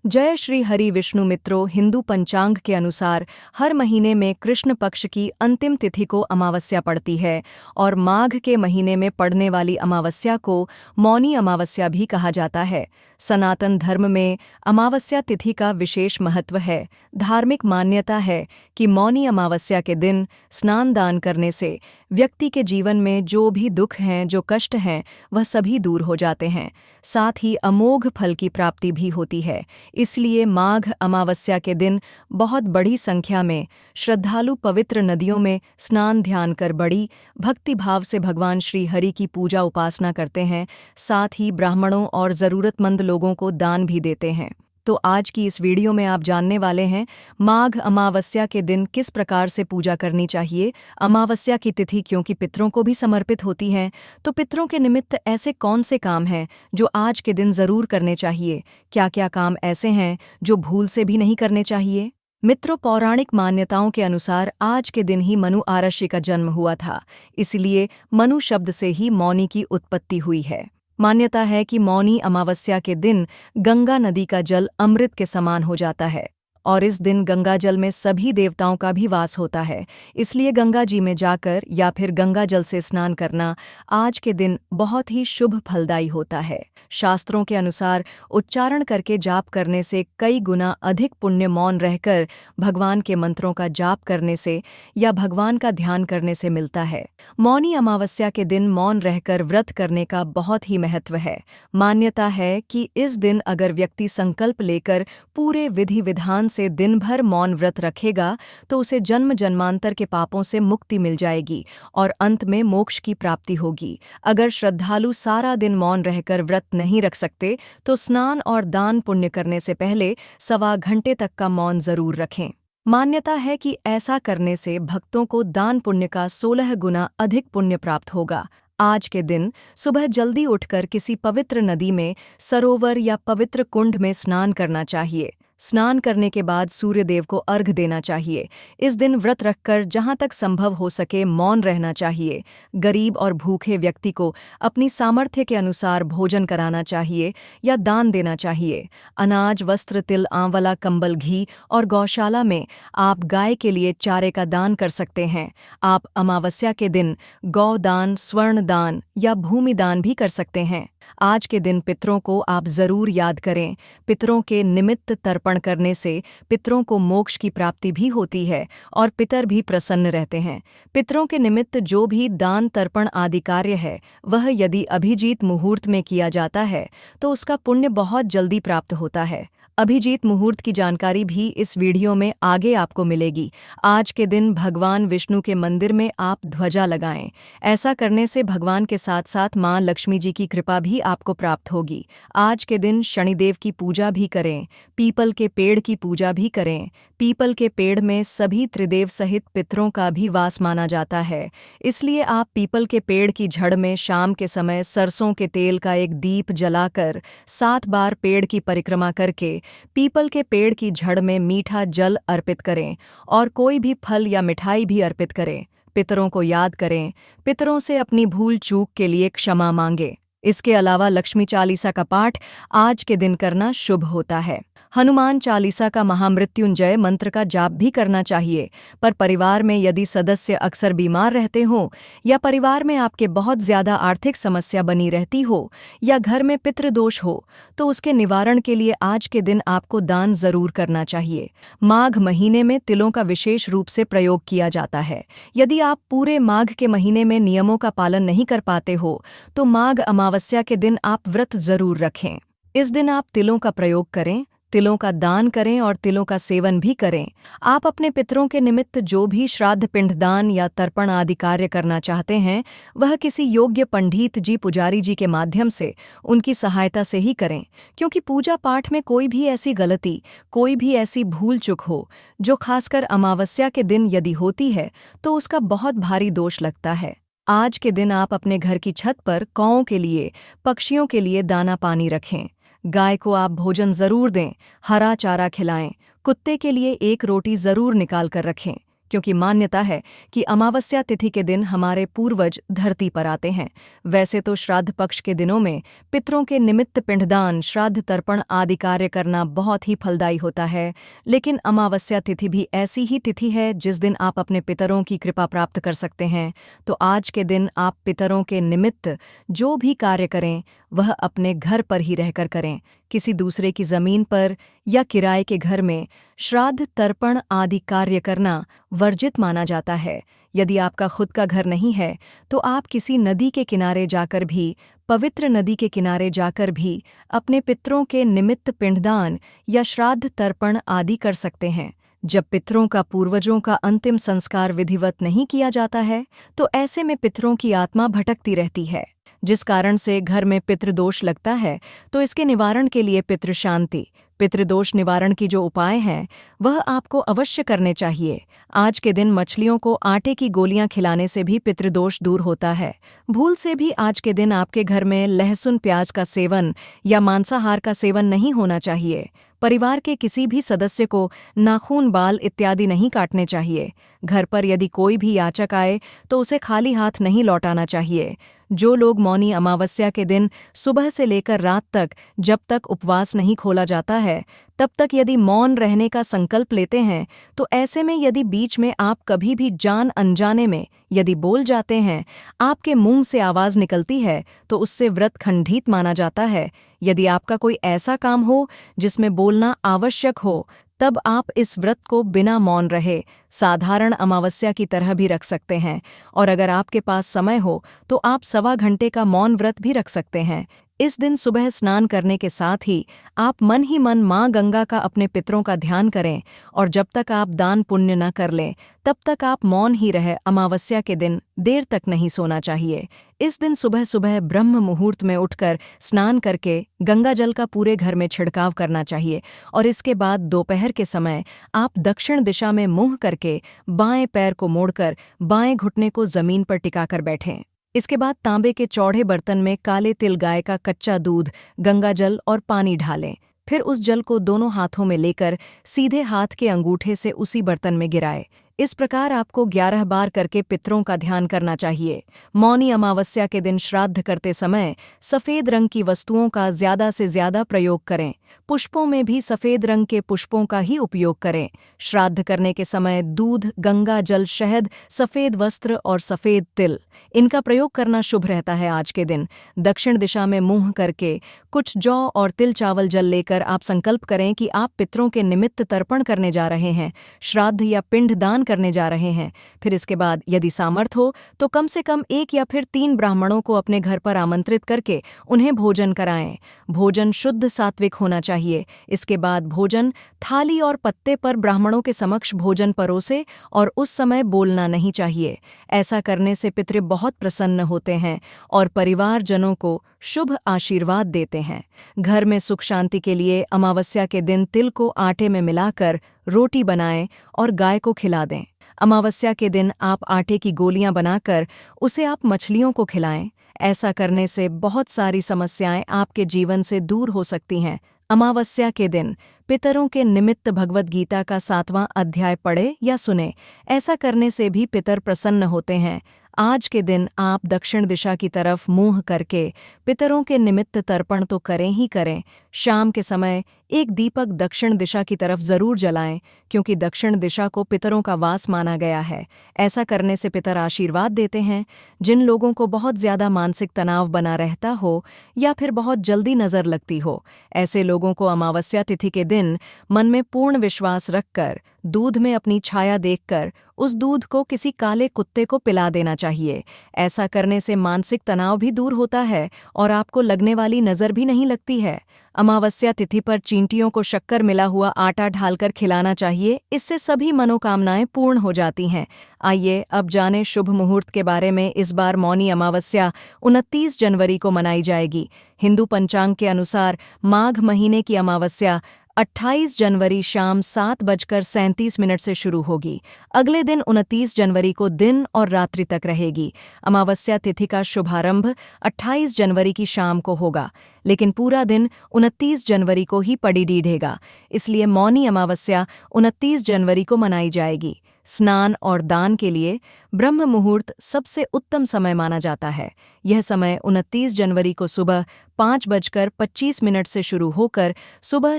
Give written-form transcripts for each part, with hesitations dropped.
जय श्री हरि विष्णु मित्रों। हिंदू पंचांग के अनुसार हर महीने में कृष्ण पक्ष की अंतिम तिथि को अमावस्या पड़ती है और माघ के महीने में पड़ने वाली अमावस्या को मौनी अमावस्या भी कहा जाता है। सनातन धर्म में अमावस्या तिथि का विशेष महत्व है। धार्मिक मान्यता है कि मौनी अमावस्या के दिन स्नान दान करने से व्यक्ति के जीवन में जो भी दुख हैं, जो कष्ट हैं, वह सभी दूर हो जाते हैं। साथ ही अमोघ फल की प्राप्ति भी होती है। इसलिए माघ अमावस्या के दिन बहुत बड़ी संख्या में श्रद्धालु पवित्र नदियों में स्नान ध्यान कर बड़ी भक्तिभाव से भगवान श्री हरि की पूजा उपासना करते हैं। साथ ही ब्राह्मणों और ज़रूरतमंद लोगों को दान भी देते हैं। तो आज की इस वीडियो में आप जानने वाले हैं माघ अमावस्या के दिन किस प्रकार से पूजा करनी चाहिए। अमावस्या की तिथि क्योंकि पितरों को भी समर्पित होती है, तो पितरों के निमित्त ऐसे कौन से काम हैं जो आज के दिन ज़रूर करने चाहिए। क्या क्या काम ऐसे हैं जो भूल से भी नहीं करने चाहिए। मित्रों, पौराणिक मान्यताओं के अनुसार आज के दिन ही मनु आरष्य का जन्म हुआ था, इसलिए मनु शब्द से ही मौनी की उत्पत्ति हुई है। मान्यता है कि मौनी अमावस्या के दिन गंगा नदी का जल अमृत के समान हो जाता है और इस दिन गंगा जल में सभी देवताओं का भी वास होता है। इसलिए गंगा जी में जाकर या फिर गंगा जल से स्नान करना आज के दिन बहुत ही शुभ फलदायी होता है। शास्त्रों के अनुसार उच्चारण करके जाप करने से कई गुना अधिक पुण्य मौन रहकर भगवान के मंत्रों का जाप करने से या भगवान का ध्यान करने से मिलता है। मौनी अमावस्या के दिन मौन रहकर व्रत करने का बहुत ही महत्व है। मान्यता है कि इस दिन अगर व्यक्ति संकल्प लेकर पूरे विधि विधान से दिन भर मौन व्रत रखेगा तो उसे जन्म जन्मांतर के पापों से मुक्ति मिल जाएगी और अंत में मोक्ष की प्राप्ति होगी। अगर श्रद्धालु सारा दिन मौन रहकर व्रत नहीं रख सकते तो स्नान और दान पुण्य करने से पहले 1.25 घंटे तक का मौन जरूर रखें। मान्यता है कि ऐसा करने से भक्तों को दान पुण्य का 16 गुना अधिक पुण्य प्राप्त होगा। आज के दिन सुबह जल्दी उठकर किसी पवित्र नदी में, सरोवर या पवित्र कुंड में स्नान करना चाहिए। स्नान करने के बाद सूर्यदेव को अर्घ देना चाहिए। इस दिन व्रत रखकर जहाँ तक संभव हो सके मौन रहना चाहिए। गरीब और भूखे व्यक्ति को अपनी सामर्थ्य के अनुसार भोजन कराना चाहिए या दान देना चाहिए। अनाज, वस्त्र, तिल, आंवला, कंबल, घी और गौशाला में आप गाय के लिए चारे का दान कर सकते हैं। आप अमावस्या के दिन गौ दान, स्वर्ण दान या भूमि दान भी कर सकते हैं। आज के दिन पितरों को आप जरूर याद करें। पितरों के निमित्त तर्पण करने से पितरों को मोक्ष की प्राप्ति भी होती है और पितर भी प्रसन्न रहते हैं। पितरों के निमित्त जो भी दान तर्पण आदि कार्य है वह यदि अभिजीत मुहूर्त में किया जाता है तो उसका पुण्य बहुत जल्दी प्राप्त होता है। अभिजीत मुहूर्त की जानकारी भी इस वीडियो में आगे आपको मिलेगी। आज के दिन भगवान विष्णु के मंदिर में आप ध्वजा लगाएं। ऐसा करने से भगवान के साथ साथ मां लक्ष्मी जी की कृपा भी आपको प्राप्त होगी। आज के दिन शनिदेव की पूजा भी करें। पीपल के पेड़ की पूजा भी करें। पीपल के पेड़ में सभी त्रिदेव सहित पितरों का भी वास माना जाता है, इसलिए आप पीपल के पेड़ की जड़ में शाम के समय सरसों के तेल का एक दीप जलाकर 7 बार पेड़ की परिक्रमा करके पीपल के पेड़ की जड़ में मीठा जल अर्पित करें और कोई भी फल या मिठाई भी अर्पित करें। पितरों को याद करें। पितरों से अपनी भूल चूक के लिए क्षमा मांगे। इसके अलावा लक्ष्मी चालीसा का पाठ आज के दिन करना शुभ होता है। हनुमान चालीसा का महामृत्युंजय मंत्र का जाप भी करना चाहिए। पर परिवार में यदि सदस्य अक्सर बीमार रहते हों या परिवार में आपके बहुत ज्यादा आर्थिक समस्या बनी रहती हो या घर में पितृदोष हो तो उसके निवारण के लिए आज के दिन आपको दान जरूर करना चाहिए। माघ महीने में तिलों का विशेष रूप से प्रयोग किया जाता है। यदि आप पूरे माघ के महीने में नियमों का पालन नहीं कर पाते हो तो माघ अमावस्या के दिन आप व्रत जरूर रखें। इस दिन आप तिलों का प्रयोग करें, तिलों का दान करें और तिलों का सेवन भी करें। आप अपने पितरों के निमित्त जो भी श्राद्ध, पिंडदान या तर्पण आदि कार्य करना चाहते हैं वह किसी योग्य पंडित जी, पुजारी जी के माध्यम से उनकी सहायता से ही करें, क्योंकि पूजा पाठ में कोई भी ऐसी गलती, कोई भी ऐसी भूल चूक हो जो खासकर अमावस्या के दिन यदि होती है तो उसका बहुत भारी दोष लगता है। आज के दिन आप अपने घर की छत पर कौओं के लिए, पक्षियों के लिए दाना पानी रखें। गाय को आप भोजन जरूर दें, हरा चारा खिलाएं। कुत्ते के लिए एक रोटी जरूर निकाल कर रखें। क्योंकि मान्यता है कि अमावस्या तिथि के दिन हमारे पूर्वज धरती पर आते हैं। वैसे तो श्राद्ध पक्ष के दिनों में पितरों के निमित्त पिंडदान, श्राद्ध तर्पण आदि कार्य करना बहुत ही फलदायी होता है, लेकिन अमावस्या तिथि भी ऐसी ही तिथि है जिस दिन आप अपने पितरों की कृपा प्राप्त कर सकते हैं। तो आज के दिन आप पितरों के निमित्त जो भी कार्य करें वह अपने घर पर ही रहकर करें। किसी दूसरे की जमीन पर या किराए के घर में श्राद्ध तर्पण आदि कार्य करना वर्जित माना जाता है। यदि आपका खुद का घर नहीं है तो आप किसी नदी के किनारे जाकर भी, पवित्र नदी के किनारे जाकर भी अपने पितरों के निमित्त पिंडदान या श्राद्ध तर्पण आदि कर सकते हैं। जब पितरों का पूर्वजों का अंतिम संस्कार विधिवत नहीं किया जाता है तो ऐसे में पितरों की आत्मा भटकती रहती है, जिस कारण से घर में पितृदोष लगता है। तो इसके निवारण के लिए पितृशांति, पितृदोष निवारण की जो उपाय हैं वह आपको अवश्य करने चाहिए। आज के दिन मछलियों को आटे की गोलियां खिलाने से भी पितृदोष दूर होता है। भूल से भी आज के दिन आपके घर में लहसुन प्याज का सेवन या मांसाहार का सेवन नहीं होना चाहिए। परिवार के किसी भी सदस्य को नाखून, बाल इत्यादि नहीं काटने चाहिए। घर पर यदि कोई भी याचक आए तो उसे खाली हाथ नहीं लौटाना चाहिए। जो लोग मौनी अमावस्या के दिन सुबह से लेकर रात तक, जब तक उपवास नहीं खोला जाता है तब तक यदि मौन रहने का संकल्प लेते हैं, तो ऐसे में यदि बीच में आप कभी भी जान अनजाने में यदि बोल जाते हैं, आपके मुंह से आवाज निकलती है, तो उससे व्रत खंडित माना जाता है। यदि आपका कोई ऐसा काम हो जिसमें बोलना आवश्यक हो, तब आप इस व्रत को बिना मौन रहे साधारण अमावस्या की तरह भी रख सकते हैं। और अगर आपके पास समय हो तो आप 1.25 घंटे का मौन व्रत भी रख सकते हैं। इस दिन सुबह स्नान करने के साथ ही आप मन ही मन माँ गंगा का, अपने पितरों का ध्यान करें, और जब तक आप दान पुण्य न कर लें तब तक आप मौन ही रहे। अमावस्या के दिन देर तक नहीं सोना चाहिए। इस दिन सुबह सुबह ब्रह्म मुहूर्त में उठकर स्नान करके गंगा जल का पूरे घर में छिड़काव करना चाहिए, और इसके बाद दोपहर के समय आप दक्षिण दिशा में मुंह करके बाएं पैर को मोड़कर बाएं घुटने को जमीन पर टिकाकर बैठें। इसके बाद तांबे के चौड़े बर्तन में काले तिल, गाय का कच्चा दूध, गंगा जल और पानी ढालें। फिर उस जल को दोनों हाथों में लेकर सीधे हाथ के अंगूठे से उसी बर्तन में गिराएं। इस प्रकार आपको 11 बार करके पितरों का ध्यान करना चाहिए। मौनी अमावस्या के दिन श्राद्ध करते समय सफ़ेद रंग की वस्तुओं का ज़्यादा से ज़्यादा प्रयोग करें। पुष्पों में भी सफ़ेद रंग के पुष्पों का ही उपयोग करें। श्राद्ध करने के समय दूध, गंगा जल, शहद, सफ़ेद वस्त्र और सफ़ेद तिल, इनका प्रयोग करना शुभ रहता है। आज के दिन दक्षिण दिशा में मुंह करके कुछ जौ और तिल चावल जल लेकर आप संकल्प करें कि आप पितरों के निमित्त तर्पण करने जा रहे हैं, श्राद्ध या पिंड दान करने जा रहे हैं। फिर इसके बाद यदि सामर्थ हो तो कम से कम 1 या फिर 3 ब्राह्मणों को अपने घर पर आमंत्रित करके उन्हें भोजन कराएं। भोजन शुद्ध सात्विक होना चाहिए। इसके बाद भोजन थाली और पत्ते पर ब्राह्मणों के समक्ष भोजन परोसे, और उस समय बोलना नहीं चाहिए। ऐसा करने से पितृ बहुत प्रसन्न होते हैं और परिवारजनों को शुभ आशीर्वाद देते हैं। घर में सुख शांति के लिए अमावस्या के दिन तिल को आटे में मिलाकर रोटी बनाएं और गाय को खिला दें। अमावस्या के दिन आप आटे की गोलियां बनाकर उसे आप मछलियों को खिलाएं। ऐसा करने से बहुत सारी समस्याएं आपके जीवन से दूर हो सकती हैं। अमावस्या के दिन पितरों के निमित्त भगवद गीता का 7वां अध्याय पढ़े या सुने। ऐसा करने से भी पितर प्रसन्न होते हैं। आज के दिन आप दक्षिण दिशा की तरफ मुंह करके पितरों के निमित्त तर्पण तो करें ही करें। शाम के समय एक दीपक दक्षिण दिशा की तरफ जरूर जलाएं, क्योंकि दक्षिण दिशा को पितरों का वास माना गया है। ऐसा करने से पितर आशीर्वाद देते हैं। जिन लोगों को बहुत ज्यादा मानसिक तनाव बना रहता हो या फिर बहुत जल्दी नजर लगती हो, ऐसे लोगों को अमावस्या तिथि के दिन मन में पूर्ण विश्वास रखकर दूध में अपनी छाया देखकर उस दूध को किसी काले कुत्ते को पिला देना चाहिए। ऐसा करने से मानसिक तनाव भी दूर होता है और आपको लगने वाली नज़र भी नहीं लगती है। अमावस्या तिथि पर चींटियों को शक्कर मिला हुआ आटा ढालकर खिलाना चाहिए। इससे सभी मनोकामनाएं पूर्ण हो जाती हैं। आइए अब जानें शुभ मुहूर्त के बारे में। इस बार मौनी अमावस्या 29 जनवरी को मनाई जाएगी। हिंदू पंचांग के अनुसार माघ महीने की अमावस्या 28 जनवरी शाम 7:37 से शुरू होगी। अगले दिन 29 जनवरी को दिन और रात्रि तक रहेगी। अमावस्या तिथि का शुभारंभ 28 जनवरी की शाम को होगा, लेकिन पूरा दिन 29 जनवरी को ही पड़ी डीढ़ेगा। इसलिए मौनी अमावस्या 29 जनवरी को मनाई जाएगी। स्नान और दान के लिए ब्रह्म मुहूर्त सबसे उत्तम समय माना जाता है। यह समय 29 जनवरी को सुबह 5:25 से शुरू होकर सुबह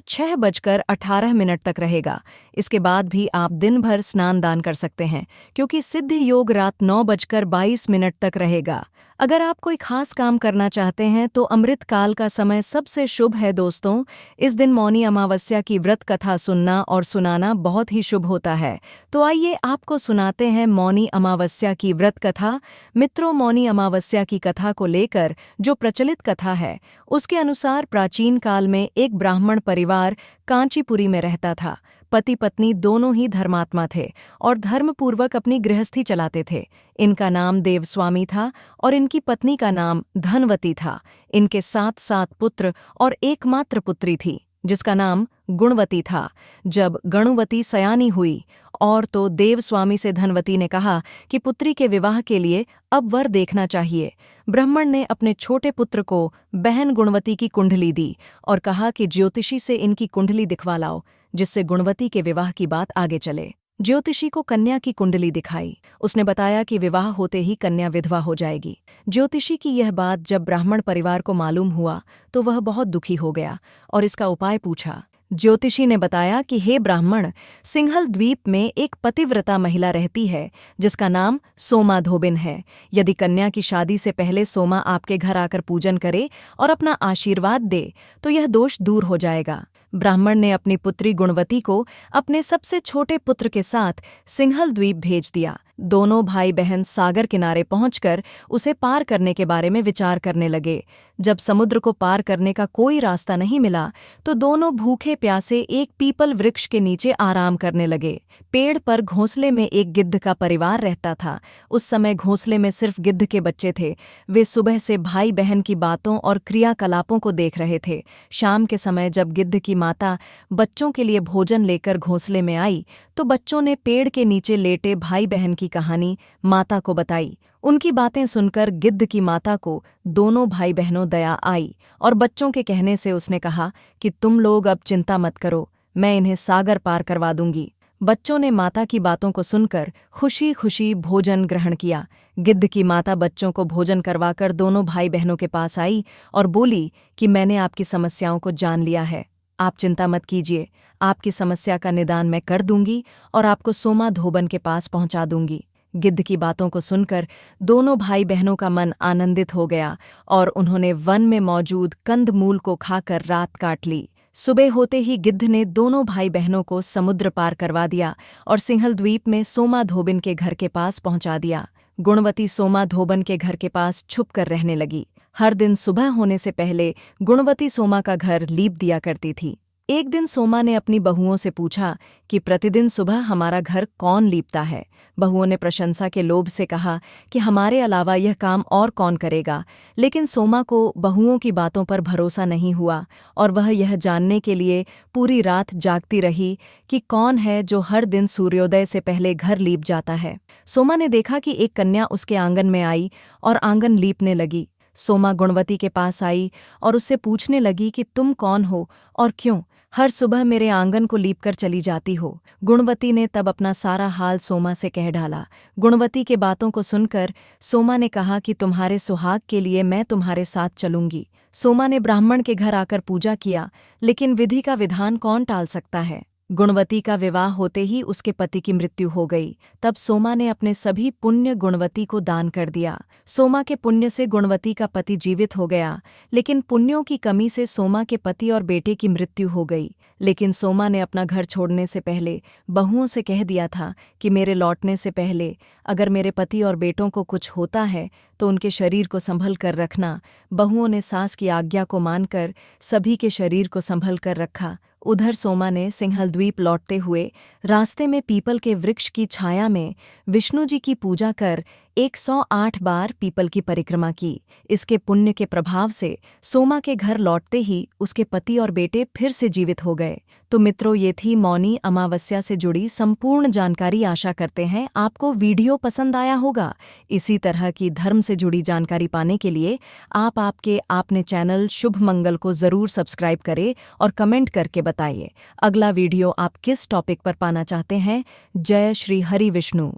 6:18 तक रहेगा। इसके बाद भी आप दिन भर स्नान दान कर सकते हैं, क्योंकि सिद्ध योग रात 9:22 तक रहेगा। अगर आप कोई खास काम करना चाहते हैं तो अमृत काल का समय सबसे शुभ है दोस्तों। इस दिन मौनी अमावस्या की व्रत कथा सुनना और सुनाना बहुत ही शुभ होता है। तो आइए आपको सुनाते हैं मौनी अमावस्या की व्रत कथा। मित्रों, मौनी अमावस्या की कथा को लेकर जो प्रचलित कथा है, उसके अनुसार प्राचीन काल में एक ब्राह्मण परिवार कांचीपुरी में रहता था। पति पत्नी दोनों ही धर्मात्मा थे और धर्मपूर्वक अपनी गृहस्थी चलाते थे। इनका नाम देवस्वामी था और इनकी पत्नी का नाम धनवती था। इनके 7 पुत्र और एकमात्र पुत्री थी, जिसका नाम गुणवती था। जब गणुवती सयानी हुई और तो देवस्वामी से धनवती ने कहा कि पुत्री के विवाह के लिए अब वर देखना चाहिए। ब्राह्मण ने अपने छोटे पुत्र को बहन गुणवती की कुंडली दी और कहा कि ज्योतिषी से इनकी कुंडली दिखवा लाओ, जिससे गुणवती के विवाह की बात आगे चले। ज्योतिषी को कन्या की कुंडली दिखाई। उसने बताया कि विवाह होते ही कन्या विधवा हो जाएगी। ज्योतिषी की यह बात जब ब्राह्मण परिवार को मालूम हुआ तो वह बहुत दुखी हो गया और इसका उपाय पूछा। ज्योतिषी ने बताया कि हे ब्राह्मण, सिंहल द्वीप में एक पतिव्रता महिला रहती है जिसका नाम सोमा धोबिन है। यदि कन्या की शादी से पहले सोमा आपके घर आकर पूजन करे और अपना आशीर्वाद दे तो यह दोष दूर हो जाएगा। ब्राह्मण ने अपनी पुत्री गुणवती को अपने सबसे छोटे पुत्र के साथ सिंहल द्वीप भेज दिया। दोनों भाई बहन सागर किनारे पहुंचकर उसे पार करने के बारे में विचार करने लगे। जब समुद्र को पार करने का कोई रास्ता नहीं मिला तो दोनों भूखे प्यासे एक पीपल वृक्ष के नीचे आराम करने लगे। पेड़ पर घोंसले में एक गिद्ध का परिवार रहता था। उस समय घोंसले में सिर्फ गिद्ध के बच्चे थे। वे सुबह से भाई बहन की बातों और क्रियाकलापों को देख रहे थे। शाम के समय जब गिद्ध की माता बच्चों के लिए भोजन लेकर घोंसले में आई तो बच्चों ने पेड़ के नीचे लेटे भाई बहन की कहानी माता को बताई। उनकी बातें सुनकर गिद्ध की माता को दोनों भाई बहनों दया आई और बच्चों के कहने से उसने कहा कि तुम लोग अब चिंता मत करो, मैं इन्हें सागर पार करवा दूंगी। बच्चों ने माता की बातों को सुनकर खुशी खुशी भोजन ग्रहण किया। गिद्ध की माता बच्चों को भोजन करवाकर दोनों भाई बहनों के पास आई और बोली कि मैंने आपकी समस्याओं को जान लिया है, आप चिंता मत कीजिए, आपकी समस्या का निदान मैं कर दूंगी और आपको सोमा धोबन के पास पहुंचा दूंगी। गिद्ध की बातों को सुनकर दोनों भाई बहनों का मन आनंदित हो गया और उन्होंने वन में मौजूद कंदमूल को खाकर रात काट ली। सुबह होते ही गिद्ध ने दोनों भाई बहनों को समुद्र पार करवा दिया और सिंहल द्वीप में सोमा धोबिन के घर के पास पहुंचा दिया। गुणवती सोमा धोबन के घर के पास छुप कर रहने लगी। हर दिन सुबह होने से पहले गुणवती सोमा का घर लीप दिया करती थी। एक दिन सोमा ने अपनी बहुओं से पूछा कि प्रतिदिन सुबह हमारा घर कौन लीपता है। बहुओं ने प्रशंसा के लोभ से कहा कि हमारे अलावा यह काम और कौन करेगा। लेकिन सोमा को बहुओं की बातों पर भरोसा नहीं हुआ और वह यह जानने के लिए पूरी रात जागती रही कि कौन है जो हर दिन सूर्योदय से पहले घर लीप जाता है। सोमा ने देखा कि एक कन्या उसके आंगन में आई और आंगन लीपने लगी। सोमा गुणवती के पास आई और उससे पूछने लगी कि तुम कौन हो और क्यों हर सुबह मेरे आंगन को लीपकर चली जाती हो। गुणवती ने तब अपना सारा हाल सोमा से कह डाला। गुणवती के बातों को सुनकर सोमा ने कहा कि तुम्हारे सुहाग के लिए मैं तुम्हारे साथ चलूंगी। सोमा ने ब्राह्मण के घर आकर पूजा किया, लेकिन विधि का विधान कौन टाल सकता है। गुणवती का विवाह होते ही उसके पति की मृत्यु हो गई। तब सोमा ने अपने सभी पुण्य गुणवती को दान कर दिया। सोमा के पुण्य से गुणवती का पति जीवित हो गया, लेकिन पुण्यों की कमी से सोमा के पति और बेटे की मृत्यु हो गई। लेकिन सोमा ने अपना घर छोड़ने से पहले बहुओं से कह दिया था कि मेरे लौटने से पहले अगर मेरे पति और बेटों को कुछ होता है तो उनके शरीर को संभल कर रखना। बहुओं ने सास की आज्ञा को मानकर सभी के शरीर को संभल कर रखा। उधर सोमा ने सिंहल द्वीप लौटते हुए रास्ते में पीपल के वृक्ष की छाया में विष्णु जी की पूजा कर 108 बार पीपल की परिक्रमा की। इसके पुण्य के प्रभाव से सोमा के घर लौटते ही उसके पति और बेटे फिर से जीवित हो गए। तो मित्रों, ये थी मौनी अमावस्या से जुड़ी संपूर्ण जानकारी। आशा करते हैं आपको वीडियो पसंद आया होगा। इसी तरह की धर्म से जुड़ी जानकारी पाने के लिए आप आपने चैनल शुभ मंगल को ज़रूर सब्सक्राइब करें और कमेंट करके बताइए अगला वीडियो आप किस टॉपिक पर पाना चाहते हैं। जय श्री हरि विष्णु।